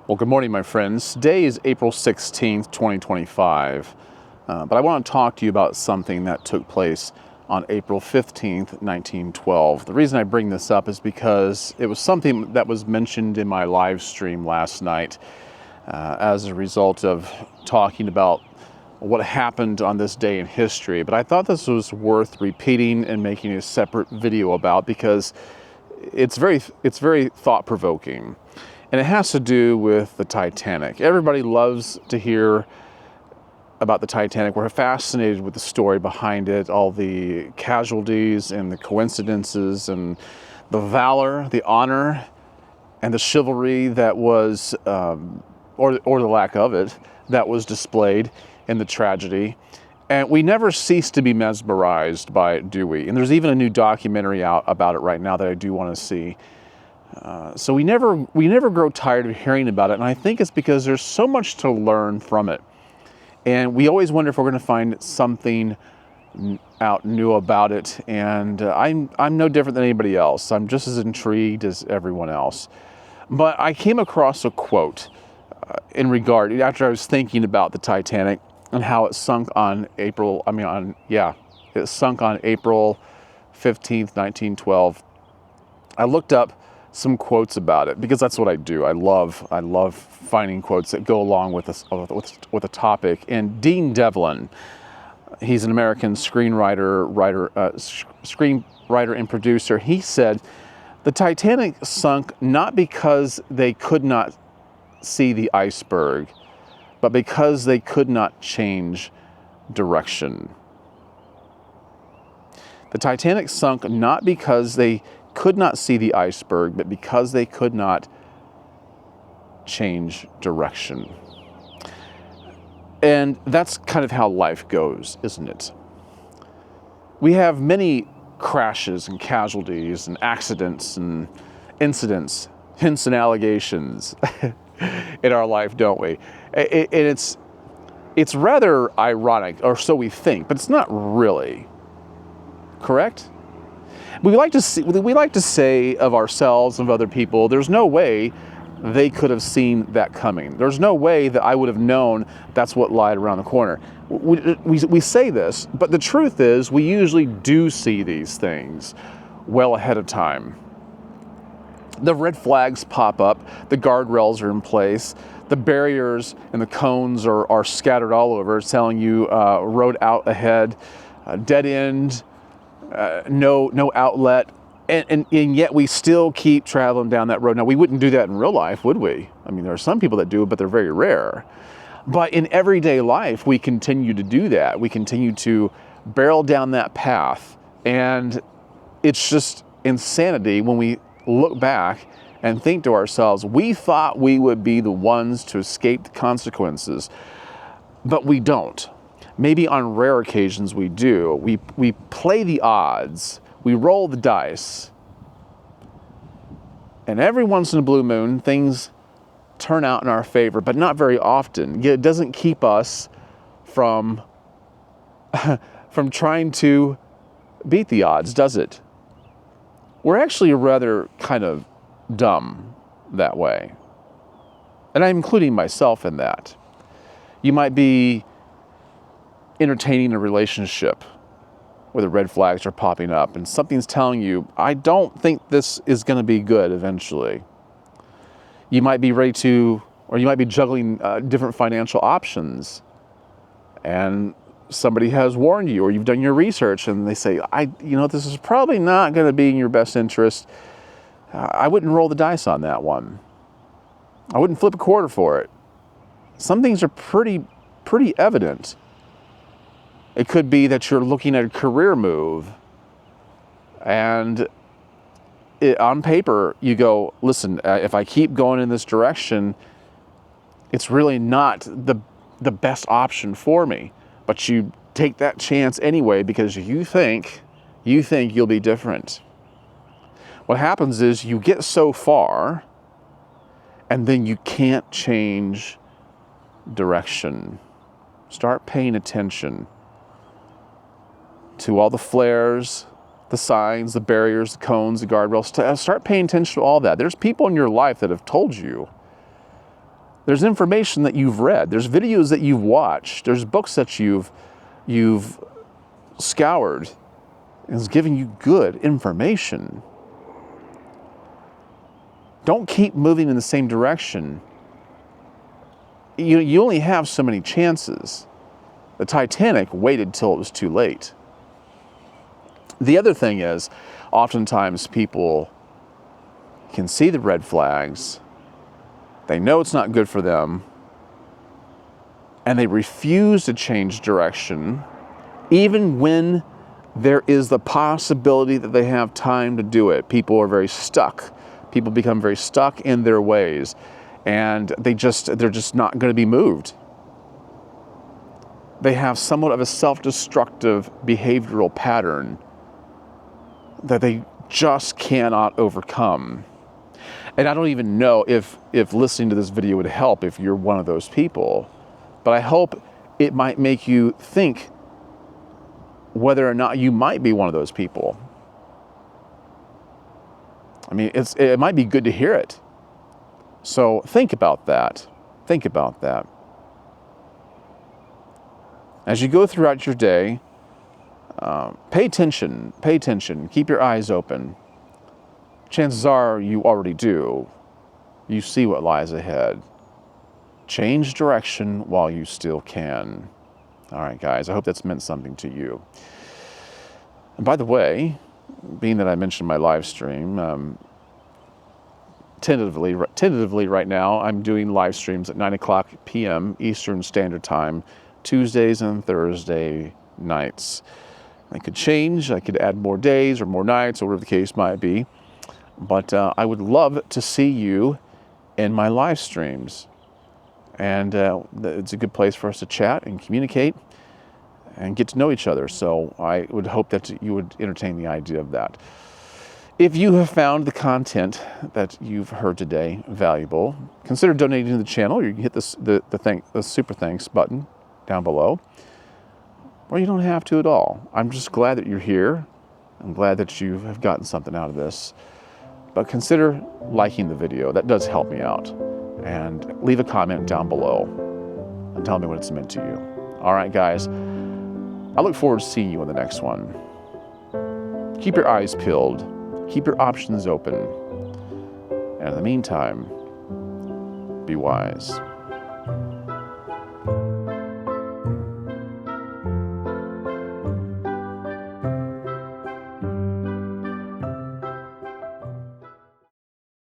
Well, good morning, my friends. Today is April 16th, 2025, but I want to talk to you about something that took place on April 15th, 1912. The reason I bring this up is because it was something that was mentioned in my live stream last night as a result of talking about what happened on this day in history. But I thought this was worth repeating and making a separate video about because it's very thought-provoking. And it has to do with the Titanic. Everybody loves to hear about the Titanic. We're fascinated with the story behind it, all the casualties and the coincidences and the valor, the honor, and the chivalry that was, or the lack of it, that was displayed in the tragedy. And we never cease to be mesmerized by it, do we? And there's even a new documentary out about it right now that I do want to see. So we never grow tired of hearing about it, and I think it's because there's so much to learn from it. And we always wonder if we're going to find something out new about it, and I'm no different than anybody else. I'm just as intrigued as everyone else. But I came across a quote after I was thinking about the Titanic and how it sunk on April 15th, 1912. I looked up some quotes about it because that's what I do. I love finding quotes that go along with a topic. And Dean Devlin, he's an American screenwriter and producer. He said, "The Titanic sunk not because they could not see the iceberg, but because they could not change direction." The Titanic sunk not because they could not see the iceberg, but because they could not change direction. And that's kind of how life goes, isn't it? We have many crashes and casualties and accidents and incidents, hints and allegations in our life, don't we? And it's rather ironic, or so we think, but it's not really. Correct? We like to say of ourselves and of other people, there's no way they could have seen that coming. There's no way that I would have known that's what lied around the corner. We say this, but the truth is we usually do see these things well ahead of time. The red flags pop up, the guardrails are in place, the barriers and the cones are scattered all over, telling you road out ahead, dead end, no outlet, and yet we still keep traveling down that road. Now, we wouldn't do that in real life, would we? I mean, there are some people that do, but they're very rare. But in everyday life, we continue to do that. We continue to barrel down that path, and it's just insanity when we look back and think to ourselves, we thought we would be the ones to escape the consequences, but we don't. Maybe on rare occasions we do. We play the odds. We roll the dice. And every once in a blue moon, things turn out in our favor, but not very often. It doesn't keep us from trying to beat the odds, does it? We're actually rather kind of dumb that way. And I'm including myself in that. You might be entertaining a relationship where the red flags are popping up and something's telling you, I don't think this is going to be good eventually. You might be you might be juggling different financial options, and somebody has warned you, or you've done your research and they say, this is probably not going to be in your best interest. I wouldn't roll the dice on that one. I wouldn't flip a quarter for it. Some things are pretty evident. It could be that you're looking at a career move, and on paper you go, listen, if I keep going in this direction, it's really not the best option for me. But you take that chance anyway because you think you'll be different. What happens is you get so far, and then you can't change direction. Start paying attention to all the flares, the signs, the barriers, the cones, the guardrails. Start paying attention to all that. There's people in your life that have told you There's information that you've read. There's videos that you've watched. There's books that you've scoured. It's giving you good information. Don't keep moving in the same direction. You only have so many chances. The Titanic waited till it was too late. The other thing is, oftentimes people can see the red flags, they know it's not good for them, and they refuse to change direction, even when there is the possibility that they have time to do it. People are very stuck. People become very stuck in their ways, and they're just not going to be moved. They have somewhat of a self-destructive behavioral pattern that they just cannot overcome. And I don't even know if listening to this video would help if you're one of those people, but I hope it might make you think whether or not you might be one of those people. I mean, it might be good to hear it. So think about that. Think about that. As you go throughout your day, pay attention, keep your eyes open. Chances are you already do. You see what lies ahead. Change direction while you still can. All right, guys, I hope that's meant something to you. And by the way, being that I mentioned my live stream, tentatively right now, I'm doing live streams at 9 p.m. Eastern Standard Time, Tuesdays and Thursday nights. I could change, I could add more days or more nights or whatever the case might be. But I would love to see you in my live streams. And it's a good place for us to chat and communicate and get to know each other. So I would hope that you would entertain the idea of that. If you have found the content that you've heard today valuable, consider donating to the channel. You can hit the super thanks button down below, or you don't have to at all. I'm just glad that you're here. I'm glad that you have gotten something out of this. But consider liking the video. That does help me out. And leave a comment down below and tell me what it's meant to you. All right, guys. I look forward to seeing you in the next one. Keep your eyes peeled. Keep your options open. And in the meantime, be wise.